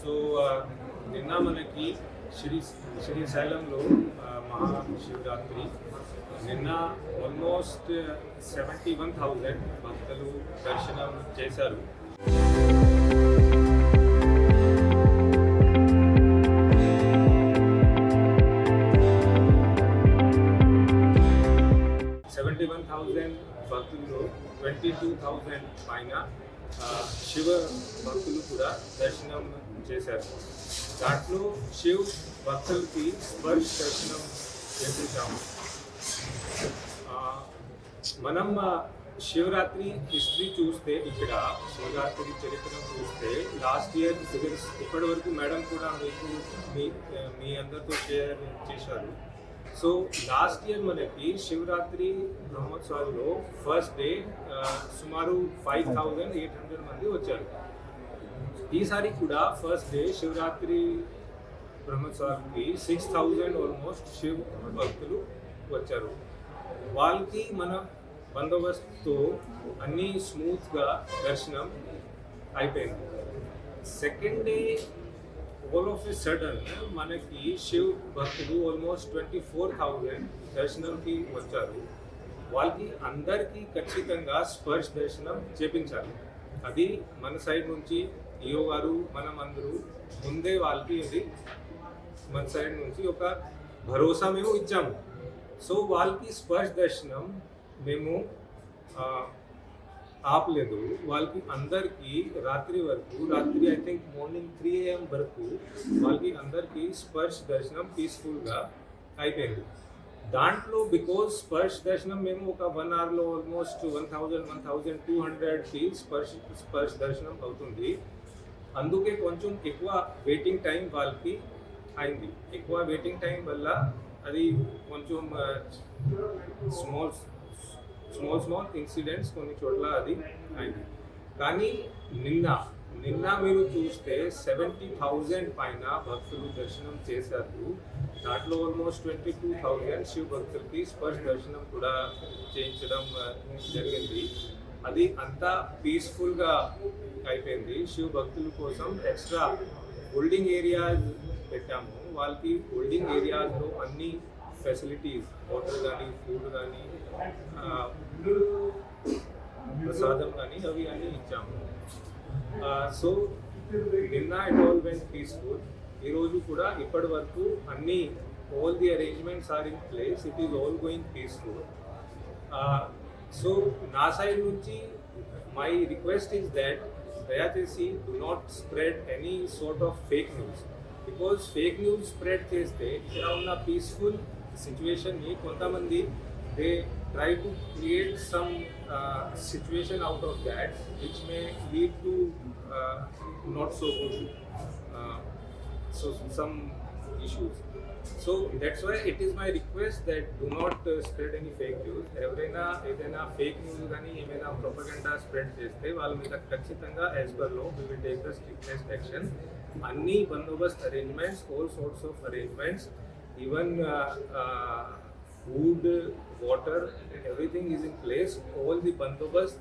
So నిన్న మనకి శ్రీశైలంలో మహాశివరాత్రి నిన్న ఆల్మోస్ట్ 71,000 భక్తులు దర్శనం చేశారు. భక్తుల్లో 22,000 పైన శివ భక్తులు కూడా దర్శనం చేశారు. దాంట్లో శివ భక్తులకి స్పర్శ దర్శనం చేపించాము. మనం శివరాత్రి హిస్టరీ చూస్తే, ఇక్కడ శివరాత్రి చరిత్ర చూస్తే లాస్ట్ ఇయర్ ఫిగర్స్ ఇప్పటి వరకు మేడం కూడా మీకు మీ అందరితో షేర్ చేశారు. సో లాస్ట్ ఇయర్ మనకి శివరాత్రి బ్రహ్మోత్సవాల్లో ఫస్ట్ డే సుమారు 5,800 మంది వచ్చారు. ఈసారి కూడా ఫస్ట్ డే శివరాత్రి బ్రహ్మోత్సవాలకి 6,000 ఆల్మోస్ట్ శివ భక్తులు వచ్చారు. వాళ్ళకి మన బందోబస్తుతో అన్నీ స్మూత్గా దర్శనం అయిపోయింది. Second day all of a sudden మనకి శివ్ భక్తులు ఆల్మోస్ట్ 24,000 దర్శనంకి వచ్చారు. వాళ్ళకి అందరికీ ఖచ్చితంగా స్పర్శ దర్శనం చేపించాలి. అది మన సైడ్ నుంచి ఈఓ గారు మనం అందరూ ముందే వాళ్ళకి అది మన సైడ్ నుంచి ఒక భరోసా మేము ఇచ్చాము. సో వాళ్ళకి స్పర్శ దర్శనం మేము ఆపలేదు. వాళ్ళకి అందరికీ రాత్రి ఐ థింక్ మార్నింగ్ 3 AM వరకు వాళ్ళకి అందరికీ స్పర్శ దర్శనం పీస్ఫుల్గా అయిపోయింది. దాంట్లో బికాజ్ స్పర్శ దర్శనం మేము ఒక 1 అవర్లో ఆల్మోస్ట్ 1,200కి స్పర్శ దర్శనం అవుతుంది. అందుకే కొంచెం ఎక్కువ వెయిటింగ్ టైం వాళ్ళకి అయింది. ఎక్కువ వెయిటింగ్ టైం వల్ల అది కొంచెం స్మాల్ ఇన్సిడెంట్స్ కొన్ని చోట్ల అది అయింది. కానీ నిన్న మీరు చూస్తే 70,000 పైన భక్తులు దర్శనం చేశారు. దాంట్లో ఆల్మోస్ట్ 22,000 శివ భక్తులకి స్పర్శ దర్శనం కూడా చేయించడం జరిగింది. అది అంతా పీస్ఫుల్గా అయిపోయింది. శివ భక్తుల కోసం ఎక్స్ట్రా హోల్డింగ్ ఏరియాస్ పెట్టాము. వాళ్ళకి హోల్డింగ్ ఏరియాస్లో అన్ని ఫెసిలిటీస్, వాటర్ కానీ, ఫుడ్ కానీ, ప్రసాదం కానీ అవి అన్నీ ఇచ్చాము. సో నిన్న ఇట్ ఆల్ వెంట్ పీస్ఫుల్. ఈరోజు కూడా ఇప్పటి వరకు అన్ని all the arrangements are in place. It is all going peaceful. So నా సైడ్ నుంచి మై రిక్వెస్ట్ ఈస్ దట్ దయచేసి do not spread any sort of fake news. Because fake news spread చేస్తే ఇక్కడ ఉన్న పీస్ఫుల్ సిచ్యువేషన్ని కొంతమంది they try to create some situation out of that which may lead to not so good some issues. So that's why it is my request that do not spread any fake news. ఎవరైనా ఏదైనా fake news కానీ ఏమైనా propaganda spread చేస్తే వాళ్ళ మీద ఖచ్చితంగా as per లో we will take the strictest action. అన్ని Bandobast arrangements, all sorts of arrangements, even food, water, everything is in place. All the bandobast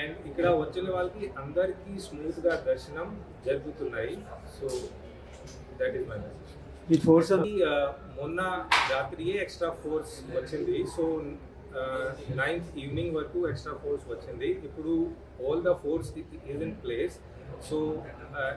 and ఇక్కడ వచ్చిన వాళ్ళకి అందరికీ స్మూత్గా దర్శనం జరుగుతున్నాయి. So that is my message. ఈ ఫోర్స్ మొన్న రాత్రియే ఎక్స్ట్రా ఫోర్స్ వచ్చింది. సో 9th ఈవినింగ్ వరకు ఎక్స్ట్రా ఫోర్స్ వచ్చింది. ఇప్పుడు all the force is in place. So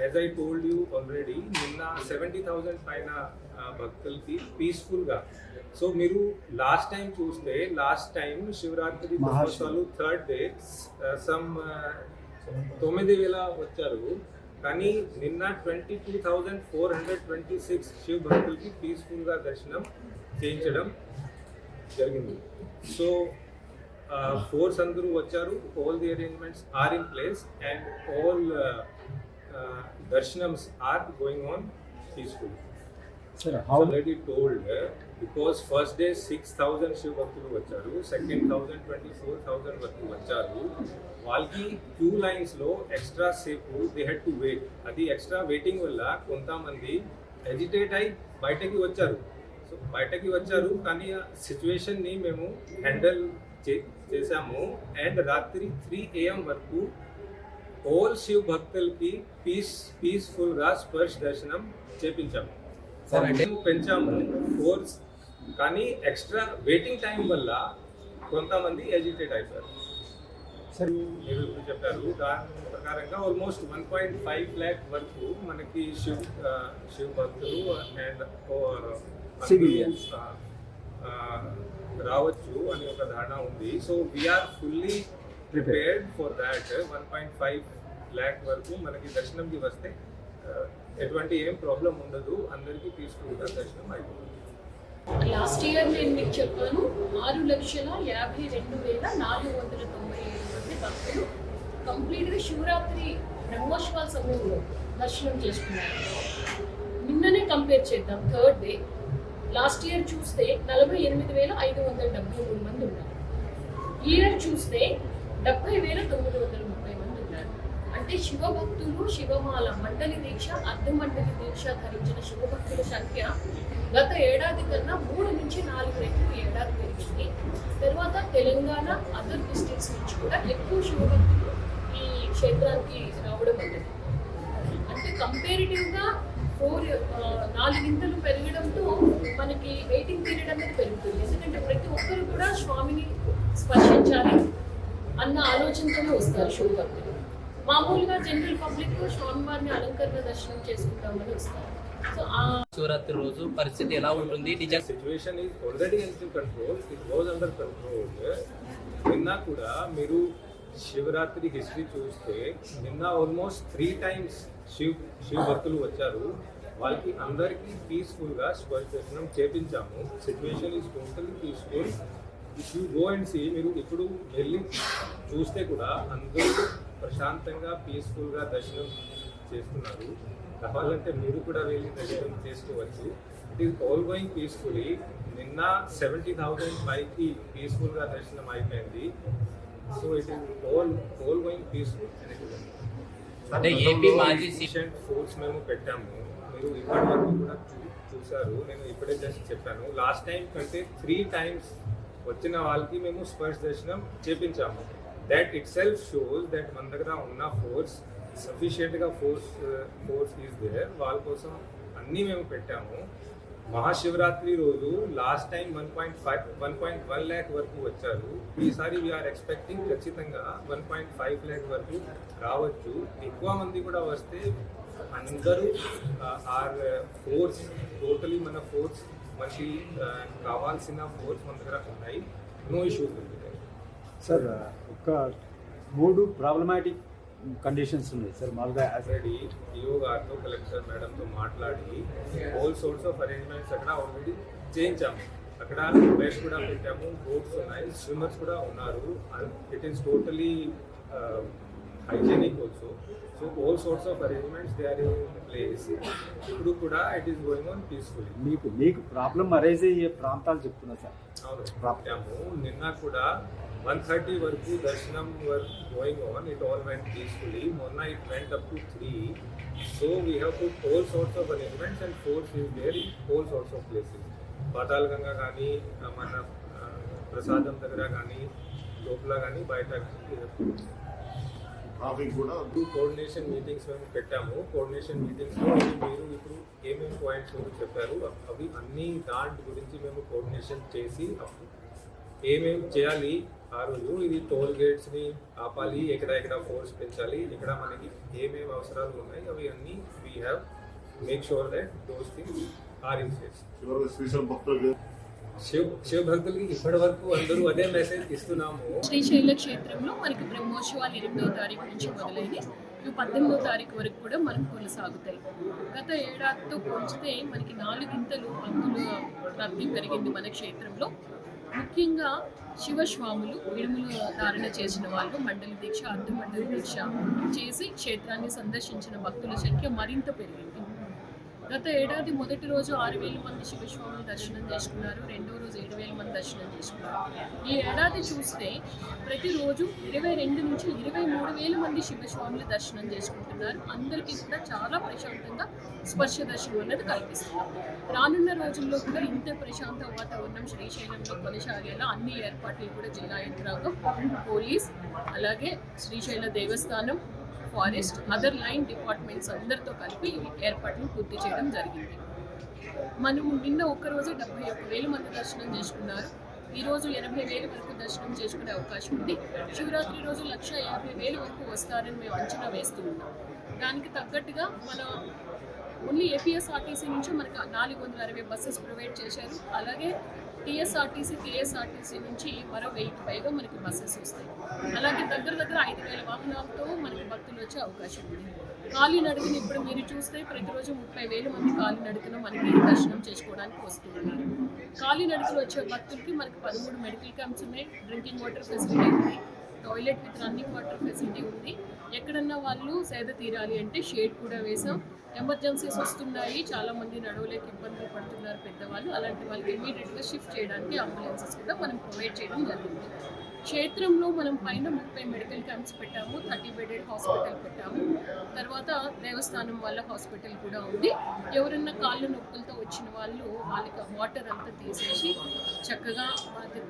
as I told you already, నిన్న 70,000 పైన భక్తులకి పీస్ఫుల్గా. సో మీరు లాస్ట్ టైం చూస్తే, లాస్ట్ టైం శివరాత్రి బ్రహ్మోత్సవాలు థర్డ్ డే సమ్ 9,000 వచ్చారు. కానీ నిన్న 22,426 శివ భక్తులకి పీస్ఫుల్గా దర్శనం చేయించడం జరిగింది. సో ఫోర్స్ అందరూ వచ్చారు. All the arrangements are in place and all దర్శనమ్స్ are going on peaceful. Already told, because first day 6,000 Shiva భక్తులు వచ్చారు, సెకండ్ 24,000 వరకు వచ్చారు. వాళ్ళకి క్యూ లైన్స్లో ఎక్స్ట్రా సేపు దే హ్యాడ్ టు వెయిట్. అది ఎక్స్ట్రా వెయిటింగ్ వల్ల కొంతమంది ఎజిటేట్ అయి బయటకి వచ్చారు. సో బయటకి వచ్చారు, కానీ ఆ సిచ్యువేషన్ని మేము హ్యాండిల్ చేసాము. అండ్ రాత్రి 3 AM వరకు ఆల్ శివ్ భక్తులకి పీస్ఫుల్ గా స్పర్శ దర్శనం చేపించాము. సార్ అంటే పెంచాము ఫోర్స్, కానీ ఎక్స్ట్రా వెయిటింగ్ టైం వల్ల కొంతమంది ఎజిటేట్ అయిపోయారు. సార్ మీరు ఇప్పుడు చెప్పారు దాని ప్రకారంగా ఆల్మోస్ట్ 1.5 lakh వరకు మనకి శివ్ భక్తులు అండ్ Civilians. రావచ్చు అని ఒక ధారణ ఉంది. So we're fully prepared for that. 1.5 lakh వరకు మనకి దర్శనంకి వస్తే ఎటువంటి ఏం ప్రాబ్లం ఉండదు, అందరికీ పీస్ఫుల్గా దర్శనం అయిపోతుంది. లాస్ట్ ఇయర్ నేను మీకు చెప్పాను 6,52,497 మంది భక్తులు కంప్లీట్గా శివరాత్రి బ్రహ్మోత్సవాల సమయంలో దర్శనం చేసుకున్నారు. నిన్ననే కంపేర్ చేద్దాం, థర్డ్ డే లాస్ట్ ఇయర్ చూస్తే 48,573 మంది ఉన్నారు. ఈ ఇయర్ చూస్తే 70,930 మంది ఉన్నారు. అంటే శివభక్తులు శివమాల మండలి దీక్ష అర్ధమండలి దీక్ష ధరించిన శివభక్తుల సంఖ్య గత ఏడాది కన్నా 3 నుంచి 4 రెట్లు ఏడాది పెరిగింది. తర్వాత తెలంగాణ అదర్ డిస్ట్రిక్ట్స్ నుంచి కూడా ఎక్కువ శివభక్తులు ఈ క్షేత్రానికి రావడం అనేది, అంటే కంపేరిటివ్గా 4 పెరగడంతో మనకి వెయిటింగ్ పీరియడ్ అనేది పెరుగుతుంది. ఎందుకంటే ప్రతి ఒక్కరు కూడా స్వామిని స్పర్శించాలి అన్న ఆలోచనతోనే వస్తారు శివభక్తులు. మామూలుగా జనరల్ పబ్లిక్ స్వామివారిని అలంకరణ దర్శనం చేసుకుంటామని వస్తారు. సో శివరాత్రి రోజు పరిస్థితి ఎలా ఉంటుంది? Situation is already under control, it was under control. నిన్న కూడా మీరు శివరాత్రి హిస్టరీ చూస్తే నిన్న ఆల్మోస్ట్ 3 times శివ భక్తులు వచ్చారు. వాళ్ళకి అందరికీ పీస్ఫుల్గా స్పర్శ దర్శనం చేపించాము. Situation is totally peaceful. If you go and see, మీరు ఇప్పుడు వెళ్ళి చూస్తే కూడా అందరూ ప్రశాంతంగా పీస్ఫుల్గా దర్శనం చేస్తున్నారు. కావాలంటే మీరు కూడా వెళ్ళి దర్శనం చేసుకోవచ్చు. It is all going peacefully. నిన్న 70,000 పైకి పీస్ఫుల్గా దర్శనం అయిపోయింది. So it is all going peaceful. అంటే ఏపీ మాజీ ఫోర్స్ మేము పెట్టాము. మీరు ఇప్పటి వరకు కూడా చూసారు. నేను ఇప్పుడే జస్ట్ చెప్పాను, లాస్ట్ టైం కంటే 3 times వచ్చిన వాళ్ళకి మేము స్పర్శ దర్శనం చేపించాము. That itself shows that మన దగ్గర ఉన్న ఫోర్స్ సఫిషియెంట్గా ఫోర్స్ ఈజ్ దేర్. వాళ్ళ కోసం అన్నీ మేము పెట్టాము. మహాశివరాత్రి రోజు లాస్ట్ టైం 1.1 lakh వరకు వచ్చారు. ఈసారి వీఆర్ ఎక్స్పెక్టింగ్ ఖచ్చితంగా 1.5 lakh వరకు రావచ్చు. ఎక్కువ మంది కూడా వస్తే అందరూ ఆర్ ఫోర్స్ టోటలీ మన ఫోర్స్ మనకి కావాల్సిన ఫోర్స్ మన దగ్గర ఉన్నాయి. నో ఇష్యూస్ ఉంది. సార్ ఒక 3 ప్రాబ్లమాటిక్ కండిషన్స్ ఉన్నాయి సార్. మామూలుగా ఆల్రెడీ ఈఓ గారితో కలెక్టర్ మేడంతో మాట్లాడి ఆల్ సోర్ట్స్ ఆఫ్ అరేంజ్మెంట్స్ అక్కడ ఆల్రెడీ చేయించాము. అక్కడ బెడ్స్ కూడా పెట్టాము, బోట్స్ ఉన్నాయి, స్విమ్మర్స్ కూడా ఉన్నారు. It is totally hygienic also. So all sorts of arrangements they are in place. ఇప్పుడు కూడా it is going on peacefully. మీకు ప్రాబ్లం అరైజ్ అయ్యే ప్రాంతాలు చెప్తున్నా సార్. అవును, పెట్టాము. నిన్న కూడా 1:30 వరకు దర్శనం going on. It all went peacefully. మొన్న it went up to 3. So we have put all sorts of arrangements and force is there in all sorts of places. Pathalaganga కానీ, మన ప్రసాదం దగ్గర కానీ, లోపల కానీ, బయట కూడా కోఆర్డినేషన్ మీటింగ్స్ మేము పెట్టాము. కోఆర్డినేషన్ మీటింగ్స్లో మీరు ఇప్పుడు ఏమేమి పాయింట్స్ చెప్పారు అవి అన్నీ దాంట్ గురించి మేము కోఆర్డినేషన్ చేసి ఏమేమి చేయాలి ఆ రోజు. ఇది టోల్ గేట్స్ని ఆపాలి, ఎక్కడ ఫోర్స్ పెంచాలి, ఇక్కడ మనకి ఏమేమి అవసరాలు ఉన్నాయి అవి అన్నీ we have make sure that those things are in place. Shiva భక్తులకి ఇప్పటి వరకు అందరూ అదే మెసేజ్ ఇస్తున్నాము. శ్రీశైల క్షేత్రంలో మనకి బ్రహ్మోత్సవాలు 8వ తారీఖు నుంచి మొదలైన 18వ తారీఖు వరకు కూడా మనకు కొనసాగుతాయి. గత ఏడాదితో పోల్చితే మనకి 4 గింతలు భక్తుల రద్దీ పెరిగింది మన క్షేత్రంలో. ముఖ్యంగా శివస్వాములు ఇడుములు ధారణ చేసిన వాళ్ళు మండలి దీక్ష అర్ధమండలి దీక్ష చేసి క్షేత్రాన్ని సందర్శించిన భక్తుల సంఖ్య మరింత పెరిగింది. గత ఏడాది మొదటి రోజు 6,000 మంది శివస్వాములు దర్శనం చేసుకున్నారు. రెండో రోజు 7,000 మంది దర్శనం చేసుకున్నారు. ఈ ఏడాది చూస్తే ప్రతిరోజు 22 నుంచి 23,000 మంది శివస్వాములు దర్శనం చేసుకుంటున్నారు. అందరికీ కూడా చాలా ప్రశాంతంగా స్పర్శ దర్శనం అనేది కల్పిస్తున్నారు. రానున్న రోజుల్లో కూడా ఇంత ప్రశాంత వాతావరణం శ్రీశైలంలో కొనసాగేలా అన్ని ఏర్పాట్లు కూడా జిల్లా యంత్రాంగం, పోలీస్, అలాగే శ్రీశైల దేవస్థానం, ఫారెస్ట్, అదర్ లైన్ డిపార్ట్మెంట్స్ అందరితో కలిపి ఏర్పాట్లు పూర్తి చేయడం జరిగింది. మనం నిన్న ఒక్కరోజు 71,000 మంది దర్శనం చేసుకున్నారు. ఈరోజు 80,000 వరకు దర్శనం చేసుకునే అవకాశం ఉంది. శివరాత్రి రోజు 150,000 వరకు వస్తారని మేము అంచనా వేస్తూ ఉన్నాం. దానికి తగ్గట్టుగా మన ఓన్లీ ఏపీఎస్ఆర్టీసీ నుంచి మనకు 460 బస్సెస్ ప్రొవైడ్ చేశారు. అలాగే టీఎస్ఆర్టీసీ, కేఎస్ఆర్టీసీ నుంచి మరో 1000కి పైగా మనకి బస్సెస్ వస్తాయి. అలాగే దగ్గర 5,000 వాహనాలతో మనకి భక్తులు వచ్చే అవకాశం ఉంది. కాలినడకని ఇప్పుడు మీరు చూస్తే ప్రతిరోజు 30,000 మంది కాలినడకన మనకి దర్శనం చేసుకోవడానికి వస్తున్నారు. కాలినడకలు వచ్చే భక్తులకి మనకి 13 మెడికల్ క్యాంప్స్ ఉన్నాయి. డ్రింకింగ్ వాటర్ ఫెసిలిటీ ఉంది. Toilet with running water facility ఉంది. ఎక్కడన్నా వాళ్ళు సేద తీరాలి అంటే షేడ్ కూడా వేసాం. ఎమర్జెన్సీస్ వస్తున్నాయి, చాలామంది నడవలేక ఇబ్బందులు పడుతున్నారు పెద్దవాళ్ళు. అలాంటి వాళ్ళకి ఇమీడియట్గా షిఫ్ట్ చేయడానికి అంబులెన్సెస్ కూడా మనం ప్రొవైడ్ చేయడం జరిగింది. క్షేత్రంలో మనం పైన 30 మెడికల్ క్యాంప్స్ పెట్టాము, 30 బెడెడ్ హాస్పిటల్ పెట్టాము. తర్వాత దేవస్థానం వాళ్ళ హాస్పిటల్ కూడా ఉంది. ఎవరన్నా కాళ్ళు నొప్పులతో వచ్చిన వాళ్ళకి వాటర్ అంతా తీసేసి చక్కగా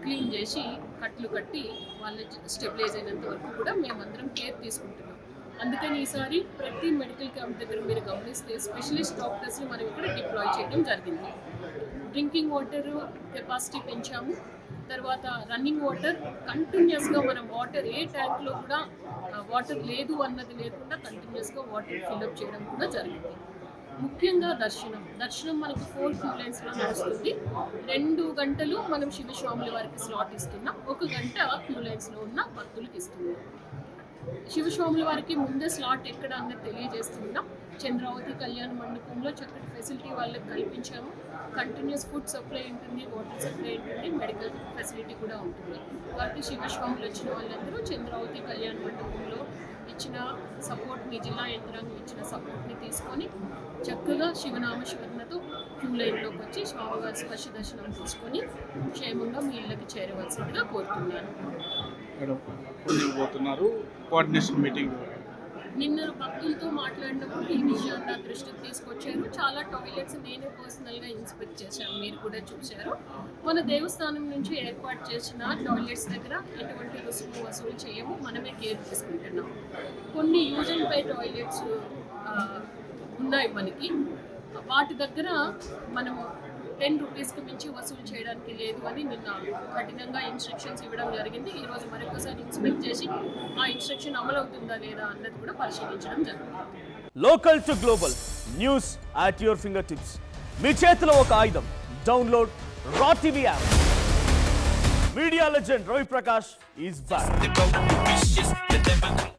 క్లీన్ చేసి కట్లు కట్టి వాళ్ళు స్టెబిలైజ్ అయినంత వరకు కూడా మేమందరం కేర్ తీసుకుంటున్నాం. అందుకని ఈసారి ప్రతి మెడికల్ క్యాంప్ దగ్గర మీరు గమనిస్తే స్పెషలిస్ట్ డాక్టర్స్ని మనం ఇక్కడ డిప్లాయ్ చేయడం జరిగింది. డ్రింకింగ్ వాటర్ కెపాసిటీ పెంచాము. తర్వాత రన్నింగ్ వాటర్ కంటిన్యూస్గా మనం వాటర్ ఏ ట్యాంక్లో కూడా వాటర్ లేదు అన్నది లేకుండా కంటిన్యూస్గా వాటర్ ఫిల్అప్ చేయడం కూడా జరిగింది. ముఖ్యంగా దర్శనం మనకి 4 క్యూ లైన్స్లో నడుస్తుంది. 2 గంటలు మనం శివస్వాముల వారికి స్లాట్ ఇస్తున్నాం, 1 గంట క్యూ లైన్స్లో ఉన్న భక్తులకు ఇస్తున్నాం. శివస్వాముల వారికి ముందే స్లాట్ ఎక్కడ అన్నది తెలియజేస్తున్నాం. చంద్రావతి కళ్యాణ మండపంలో చక్కటి ఫెసిలిటీ వాళ్ళకి కల్పించాము. కంటిన్యూస్ ఫుడ్ సప్లై ఉంటుంది, వాటర్ సప్లై ఉంటుంది, మెడికల్ ఫెసిలిటీ కూడా ఉంటుంది. కాబట్టి శివస్వాములు వచ్చిన వాళ్ళందరూ చంద్రావతి కళ్యాణ మండపంలో ఇచ్చిన సపోర్ట్ని, జిల్లా యంత్రాంగం ఇచ్చిన సపోర్ట్ని తీసుకొని చక్కగా శివనామస్మరణతో క్యూ లైన్లోకి వచ్చి స్వామివారి స్పర్శ దర్శనం తీసుకొని క్షేమంగా మీ ఇళ్ళకి చేరవలసిందిగా కోరుతున్నాను. కోఆర్డినేషన్ మీటింగ్ నిన్న భక్తులతో మాట్లాడినప్పుడు ఈ విషయాన్ని నా దృష్టికి తీసుకొచ్చారు. చాలా టాయిలెట్స్ నేనే పర్సనల్గా ఇన్స్పెక్ట్ చేశాను, మీరు కూడా చూశారు. మన దేవస్థానం నుంచి ఏర్పాటు చేసిన టాయిలెట్స్ దగ్గర ఎటువంటి రుసుము వసూలు చేయము, మనమే కేర్ తీసుకుంటున్నాం. కొన్ని యూజ్ అండ్ పే టాయిలెట్స్ ఉన్నాయి మనకి, వాటి దగ్గర మనము 10 రూపీస్కి మించి వసూలు చేయడానికి లేదు అని నిన్న కఠినంగా ఇన్స్ట్రక్షన్స్ ఇవ్వడం జరిగింది. ఈరోజు మరొకసారి ఇన్స్పెక్ట్ చేసి ఆ ఇన్స్ట్రక్షన్ అమలు అవుతుందా లేదా అన్నది కూడా పరిశీలించడం జరుగుతుంది. Local to global news at your fingertips. మీ చేతిలో ఒక ఆయుధం. Download Raw TV app. Media legend Ravi Prakash is back.